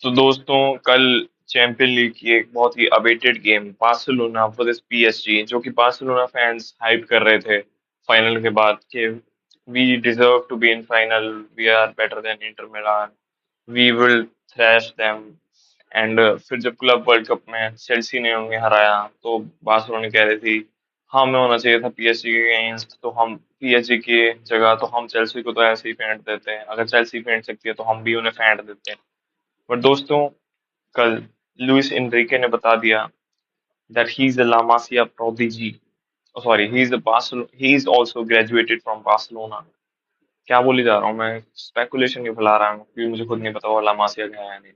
तो दोस्तों, कल चैंपियन लीग की एक बहुत ही awaited game Barcelona versus PSG, जो कि बार्सिलोना फैंस हाइप कर रहे थे फाइनल के बाद कि we deserve to be in final, we are better than Inter Milan, we will thrash them. And फिर जब क्लब वर्ल्ड कप में चेल्सी ने उन्हें हराया तो बार्सिलोना कह रही थी हमें होना चाहिए था पीएसजी के अगेंस्ट, तो हम पीएसजी की जगह तो हम चेल्सी को तो ऐसे ही फेंट देते हैं, अगर चेल्सी फेंट सकती है तो हम भी उन्हें फेंट देते हैं। बट दोस्तों, कल लुइस एनरिके ने बता दिया that he is a La Masia prodigy. Oh, sorry, he is also graduated from Barcelona. क्या बोली जा रहा हूँ मैं, स्पेकुलेशन क्यों फैला रहा हूँ क्योंकि मुझे खुद नहीं पता वो ला मासिया क्या है या नहीं।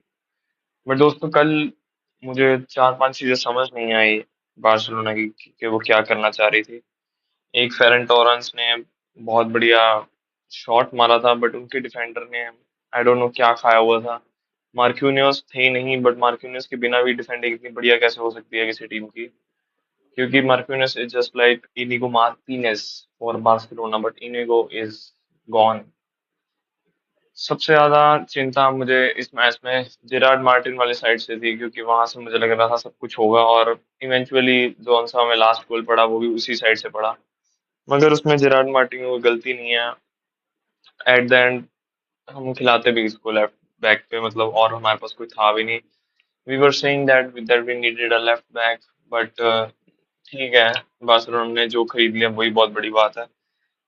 बट दोस्तों, कल मुझे चार पांच चीजें समझ नहीं आई बार्सिलोना की कि वो क्या करना चाह रही थी। एक फेरन टोरेंस ने बहुत बढ़िया शॉट मारा था, बट उनके डिफेंडर ने आई डोंट नो क्या खाया हुआ था। मार्क्यूनियोस थे ही नहीं, बट मार्क्यूनियोस के बिना भी डिफेंडिंग इतनी बढ़िया कैसे हो सकती है किसी टीम की, क्योंकि Marquinhos is just like Inigo Martinez for Barcelona, but Inigo is gone. सबसे ज्यादा चिंता मुझे इस मैच में जेरार्ड मार्टिन वाली साइड से थी, क्योंकि वहां से मुझे लग रहा था सब कुछ होगा, और इवेंचुअली जो सा हमें लास्ट गोल पड़ा वो भी उसी साइड से पड़ा। मगर उसमें जेरार्ड मार्टिन की कोई गलती नहीं है। एट द एंड हम खिलाते भी इसको लेफ्ट बैक पे, मतलब और हमारे पास कोई था भी नहीं। We were saying that we needed a left back, but ठीक है, बार्सिलोना ने जो खरीद लिया वही बहुत बड़ी बात है।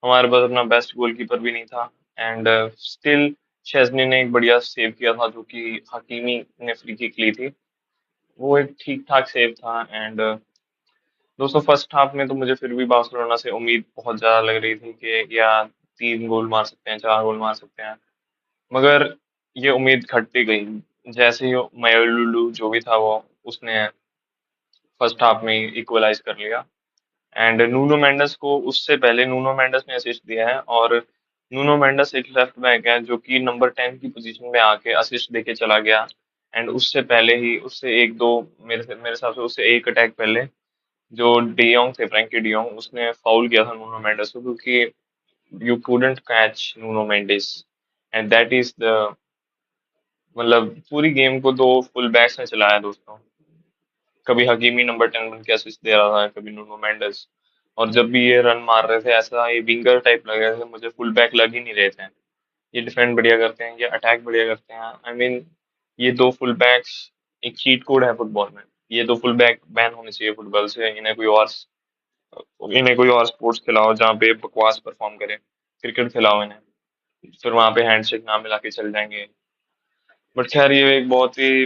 हमारे पास अपना बेस्ट गोलकीपर भी नहीं था, एंड स्टिल शेज़नी ने एक बढ़िया सेव किया था, जो कि हकीमी ने फ्री किक ली थी। वो एक ठीक ठाक सेव था। एंड दोस्तों, फर्स्ट हाफ में तो मुझे फिर भी बार्सिलोना से उम्मीद बहुत ज्यादा लग रही थी कि या तीन गोल मार सकते हैं, चार गोल मार सकते हैं। मगर ये उम्मीद घटती गई जैसे ही मायोलुलु जो भी था वो उसने फर्स्ट हाफ में ही इक्वलाइज कर लिया। एंड नूनो मेंडस को उससे पहले नूनो मेंडस ने असिस्ट दिया है, और नूनो मेंडस एक लेफ्ट बैक है जो कि नंबर 10 की पोजीशन में आके असिस्ट देके चला गया। एंड उससे पहले ही उससे एक दो, मेरे हिसाब से उससे एक अटैक पहले जो डियोंग थे, फ्रैंकी डियोंग, उसने फाउल किया था नूनो मेंडस को, क्योंकि you couldn't catch Nuno Mendes. And that is the, मतलब पूरी गेम को दो फुल बैक्स ने चलाया दोस्तों। कभी हकीमी नंबर 10 बन के असिस्ट दे रहा था, कभी नूनो मेंडिस। और जब भी ये रन मार रहे थे ऐसा ये विंगर टाइप लग रहे थे मुझे, फुल बैक लग ही नहीं रहे थे। ये डिफेंड बढ़िया करते हैं, ये अटैक बढ़िया करते हैं। आई मीन, ये दो फुल बैक्स एक चीट कोड है फुटबॉल में। ये दो फुल बैक बैन होने चाहिए फुटबॉल से। इन्हें कोई और स्पोर्ट्स खिलाओ जहाँ पे बकवास परफॉर्म करे। क्रिकेट खिलाओ इन्हें, फिर वहां पे हैंडशेक ना मिला के चल जाएंगे। बट खैर, ये एक बहुत ही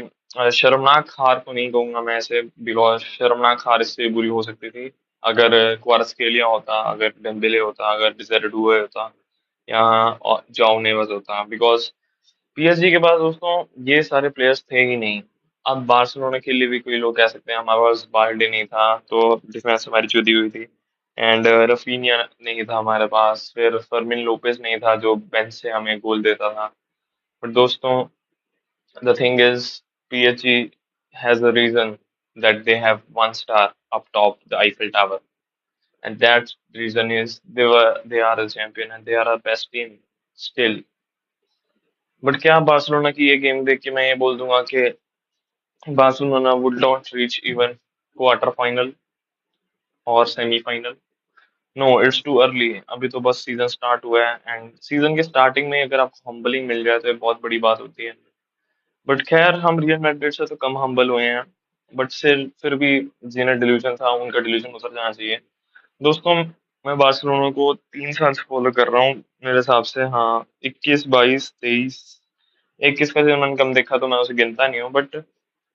शर्मनाक हार तो नहीं कहूंगा मैं ऐसे, बिकॉज शर्मनाक हार इससे बुरी हो सकती थी अगर क्वारात्स्केलिया होता, अगर डेम्बेले होता, अगर डिज़र्डुए होता, या जाओ नेवस होता। बिकॉज पीएसजी के पास दोस्तों ये सारे प्लेयर्स थे ही नहीं। अब बार्सिलोना के लिए भी कोई लोग कह सकते हैं हमारे पास बाल्डे नहीं था तो डिफेंस हमारी जुदी हुई थी। एंड रफीनिया नहीं था हमारे पास, फिर फर्मिन लोपेज नहीं था जो बेंच से हमें गोल देता था। बट दोस्तों, the thing is, PSG has a reason that they have one star up top, the Eiffel Tower, and that reason is they are a champion and they are our best team still. But क्या Barcelona की ये game देख के मैं ये बोल दूंगा कि Barcelona would not reach even quarter final और semifinal? No, it's too early. अभी तो बस सीजन स्टार्ट हुआ है, एंड सीजन के स्टार्टिंग में अगर आपको हम्बलिंग मिल जाए तो ये बहुत बड़ी बात होती है। बट खैर, हम रियल मैड्रिड से तो कम हम्बल हुए हैं। बट फिर भी जिन्हें डिल्यूजन था उनका डिल्यूजन उतर जाना चाहिए। दोस्तों, मैं बार्सिलोना को 3 साल से फॉलो कर रहा हूँ मेरे हिसाब से। हाँ, 21, 22, 23, 21 का जो मैंने कम देखा तो मैं उसे गिनता नहीं हूँ, बट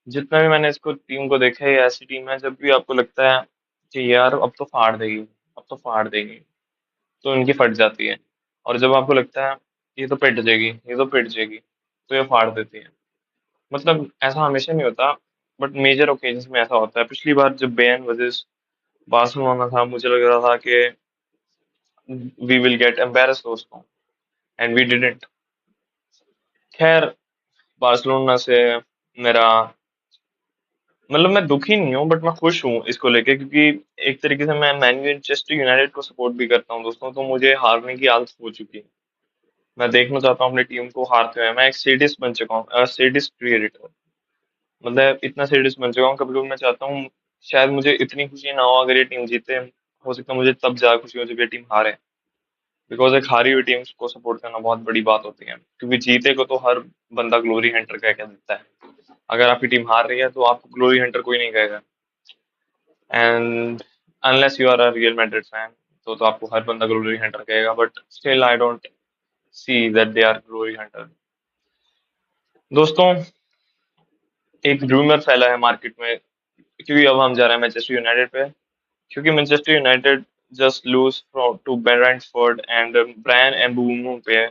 जितना भी मैंने इसको टीम को देखा है, ये ऐसी टीम है जब भी आपको लगता है कि यार अब तो फाड़ देगी, अब तो फाड़ देगी, तो इनकी फट जाती है। और जब आपको लगता है ये तो पिट जाएगी, ये तो पिट जाएगी, तो ये फाड़ देती है। मतलब ऐसा हमेशा नहीं होता, बट मेजर ओकेजन्स में ऐसा होता है। पिछली बार जब बेन वर्सेस बार्सिलोना था मुझे लग रहा था कि वी विल गेट एम्बेरस दोस्तों, एंड वी डिडंट। खैर, बार्सिलोना से मेरा, मतलब मैं दुखी नहीं हूँ बट मैं खुश हूँ इसको लेके, क्योंकि एक तरीके से मैं मैनचेस्टर यूनाइटेड को सपोर्ट भी करता हूँ दोस्तों, तो मुझे हारने की आदत हो चुकी है। मैं देखना चाहता हूँ अपनी टीम को हारते हुए। मैं एक सेडिस्ट बन चुका हूँ, सेडिस्ट क्रिएटर। मतलब इतना सीरियस बन चुका हूँ, कभी कभी मैं चाहता हूँ शायद मुझे इतनी खुशी ना हो अगर ये टीम जीते। हो सकता है मुझे तब ज्यादा खुशी हो जब ये टीम हारे। बिकॉज एक हारी हुई टीम को सपोर्ट करना बहुत बड़ी बात होती है, क्योंकि जीते को तो हर बंदा ग्लोरी हंटर कह देता है। अगर आपकी टीम हार रही है तो आपको ग्लोरी हंटर कोई नहीं कहेगा। And unless you are a Real Madrid fan, तो आपको हर बंदा ग्लोरी हंटर कहेगा, but still I don't see that they are glory hunter. दोस्तों, एक रूमर फैला है मार्केट में, क्योंकि अब हम जा रहे हैं मैनचेस्टर यूनाइटेड पे। क्योंकि Manchester United just lose to Brentford and Bryan Mbeumo पे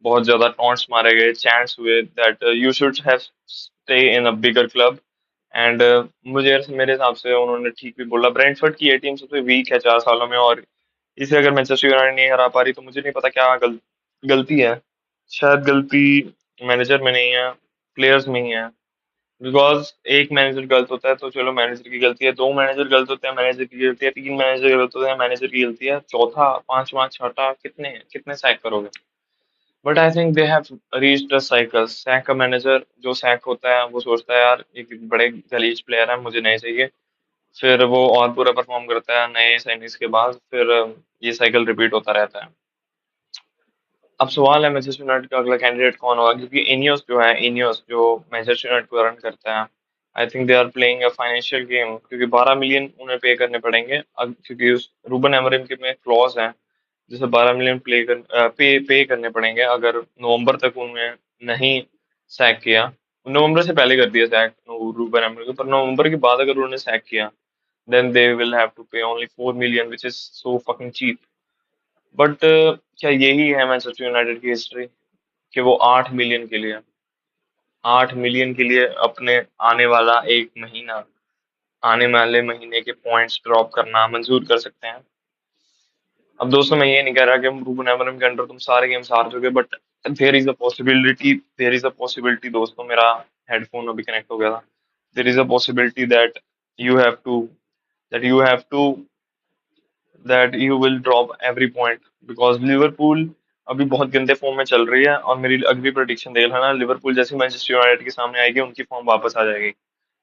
बहुत ज्यादा टॉन्ट्स मारे गए, चैंट्स हुए that you should have stay in a bigger club. And मुझे मेरे हिसाब से उन्होंने ठीक भी बोला। ब्रेंटफोर्ड की ये टीम सबसे वीक है 4 सालों में, और इसे अगर मैनचेस्टर यूनाइटेड नहीं हरा पा रही तो मुझे नहीं पता क्या गलती है। शायद गलती मैनेजर में नहीं है, प्लेयर्स में ही है। बिकॉज एक मैनेजर गलत होता है तो चलो मैनेजर की गलती है, दो मैनेजर गलत होते हैं मैनेजर की गलती है, तीन मैनेजर गलत होते हैं मैनेजर की गलती है, चौथा पांचवा छठा कितने कितने सैक करोगे। But I think they have reached a cycle. Sack का मैनेजर जो सैक होता है वो सोचता है यार एक बड़े गलीज प्लेयर है, मुझे नहीं चाहिए। फिर वो और बुरा परफॉर्म करता है नए साइनिंग्स के बाद, फिर ये साइकिल रिपीट होता रहता है। अब सवाल है मैनचेस्टर यूनाइटेड का अगला कैंडिडेट कौन होगा, क्योंकि इनियोस जो है, इनियोस जो मैनचेस्टर यूनाइटेड को रन करता है, I think they are playing a financial game, क्योंकि 12 मिलियन उन्हें पे करने पड़ेंगे। अब क्योंकि उस रूबन एमरिम के में क्लॉज है जिसे 12 मिलियन पे करने पड़ेंगे अगर नवंबर तक उन्हें नहीं सैक किया। नवंबर से पहले कर दिया सैक रूबन एमरिम को, पर नवंबर के बाद अगर उन्होंने सैक किया then they will have to pay only 4 million, which is so fucking cheap. But क्या यही है मैनचेस्टर यूनाइटेड की हिस्ट्री, कि वो 8 मिलियन के लिए, 8 मिलियन के लिए अपने आने वाला एक महीना, आने वाले महीने के पॉइंट्स ड्रॉप करना मंजूर कर सकते हैं। अब दोस्तों, मैं ये नहीं कह रहा कि हम रूबन अमोरिम के अंडर तुम सारे गेम्स हार चुके, but there is a possibility दोस्तों, मेरा हेडफोन अभी कनेक्ट हो गया था। There is a possibility you have to that you have to that you will drop every point, because Liverpool अभी बहुत गंदे फॉर्म में चल रही है, और मेरी अगली प्रेडिक्शन देख लेना, लिवरपूल जैसे मैनचेस्टर यूनाइटेड के सामने आएगी उनकी फॉर्म वापस आ जाएगी।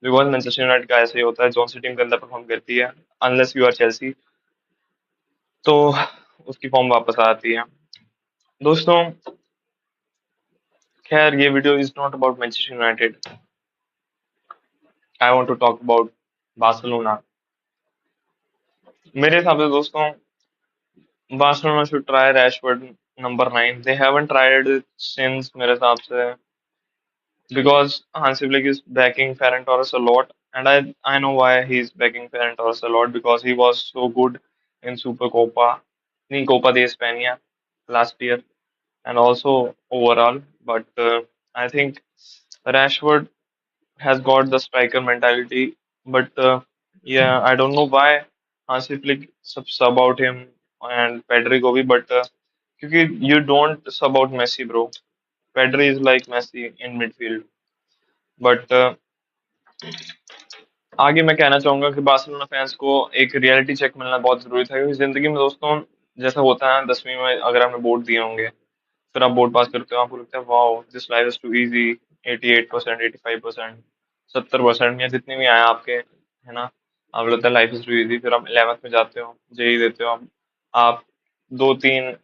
बिकॉज मैनचेस्टर यूनाइटेड का ऐसे ही होता है, जौन सी टीम गंदा परफॉर्म करती है, अनलेस यू आर चेल्सी, तो उसकी फॉर्म वापस आ जाती है। दोस्तों, खैर ये video is not about Manchester United, I want to talk about Barcelona. मेरे हिसाब से दोस्तों, Barcelona should try Rashford number 9। They haven't tried it since, मेरे हिसाब से, because Hansi Flick is backing Ferran Torres a lot, and I know why he's backing Ferran Torres a lot, because he was so good in Super Copa, in Copa de España last year, and also overall. But I think Rashford has got the striker mentality, but yeah, I don't know why Hansi Flick sub out him and Pedri को भी, but क्योंकि you don't sub out Messi, bro. Pedri is like Messi in midfield. But आगे मैं कहना चाहूंगा कि Barcelona fans को एक रियलिटी चेक मिलना बहुत जरूरी था, क्योंकि जिंदगी में दोस्तों जैसा होता है 10वीं में अगर आपने बोर्ड दिए होंगे, फिर आप बोर्ड पास करते हो, आपको लगता है wow this life is too easy. 88%, 85%, 70% या जितने भी आए आपके, है ना, आपको लगता है लाइफ इज टू इजी। फिर आप 11th में जाते हो, जेई देते हो, आप दो तीन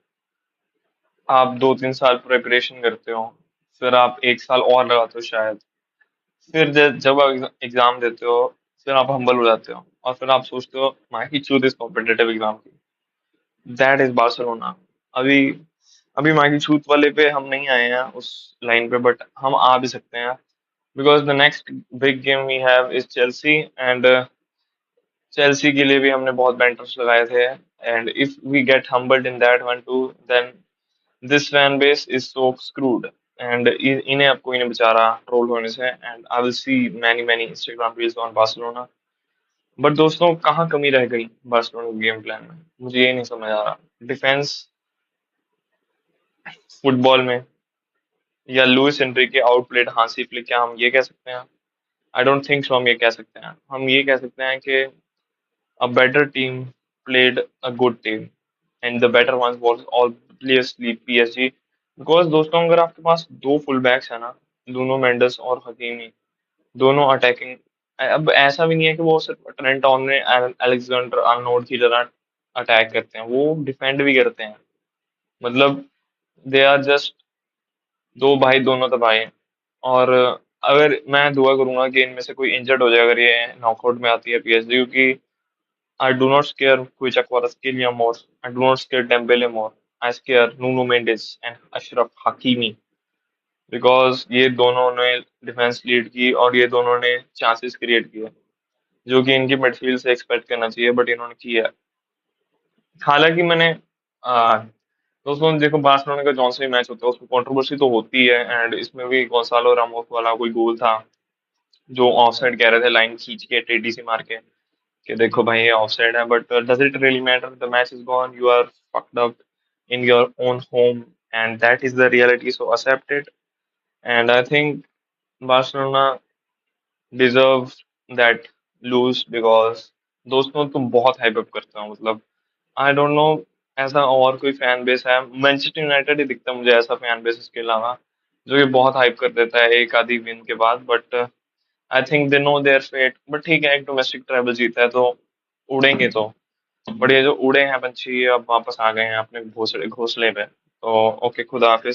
आप 2-3 साल प्रिपरेशन करते हो, फिर आप 1 साल और लगाते हो शायद, फिर जब आप एग्जाम देते हो, फिर आप हम्बल हो जाते हो, और फिर आप सोचते हो माई चूज इस कॉम्पिटेटिव एग्जाम की। That is Barcelona. अभी अभी माई छूत वाले पे हम नहीं आए हैं उस लाइन पे, बट हम आ भी सकते हैं, because the next big game we have is Chelsea, and Chelsea के लिए भी हमने बहुत बैंटर्स लगाए थे, and if we get humbled in that one too, then this fan base is so screwed, and इन्हें अब कोई नहीं बचा रहा ट्रोल होने से। And I will see many many Instagram reels on Barcelona. But दोस्तों, कहाँ कमी रह गई बार्सिलोना के गेम प्लान में, मुझे ये नहीं समझ आ रहा। डिफेंस, फुटबॉल में, या Luis Enrique outplayed Hansi Flick, क्या हम ये कह सकते हैं? I don't think so. हम ये कह सकते हैं, हम ये कह सकते हैं कि a better team played a good team, and the better ones was obviously PSG. Because दोस्तों अगर आपके पास दो फुल बैक्स है ना, दोनों मेंडिस और हकीमी, दोनों अटैकिंग, अब ऐसा भी नहीं है कि वो सिर्फ ट्रेंट अलेक्जेंडर आर्नोल्ड की तरह अटैक करते हैं, वो डिफेंड भी करते हैं। मतलब दे आर जस्ट दो भाई, दोनों तबाही हैं। और अगर मैं दुआ करूंगा कि इनमें से कोई इंजर्ड हो जाए अगर ये नॉकआउट में आती है पीएसजी, क्योंकि I do not scare Kvicha Kvaratskhelia more, I do not scare Dembele more, I scare Nuno Mendes and Achraf Hakimi, because ये दोनों ने डिफेंस लीड की और ये दोनों ने चांसेस क्रिएट किए, जो कि इनकी मिडफील्ड से एक्सपेक्ट करना चाहिए, बट इन्होंने किया। हालांकि मैंने आ, दोस्तों देखो, बार्सिलोना का जौन सा भी मैच होता है उसमें कंट्रोवर्सी तो होती है, एंड इसमें भी गोंसालो रामोस वाला कोई गोल था जो ऑफसाइड कह रहे थे, लाइन खींच के टेडी से मार के कि देखो भाई ये ऑफसाइड है, but does it really matter? The match is gone, you are fucked up in your own home, and that is the reality, so accept it. And I think Barcelona deserve that lose, because दोस्तों तुम बहुत hype up करते हो, मतलब I don't know ऐसा और कोई fan base है, मैनचेस्टर यूनाइटेड ही दिखता है मुझे ऐसा फैन बेस इसके अलावा, जो कि बहुत हाइप कर देता है एक आधी विन के बाद, but I think they know their fate. But ठीक है, एक डोमेस्टिक ट्रैवल जीता है तो उड़ेंगे तो। बट ये जो उड़े हैं पंछी, ये अब वापस आ गए हैं अपने घोंसले घोंसले पे, तो ओके, खुदा हाफिज।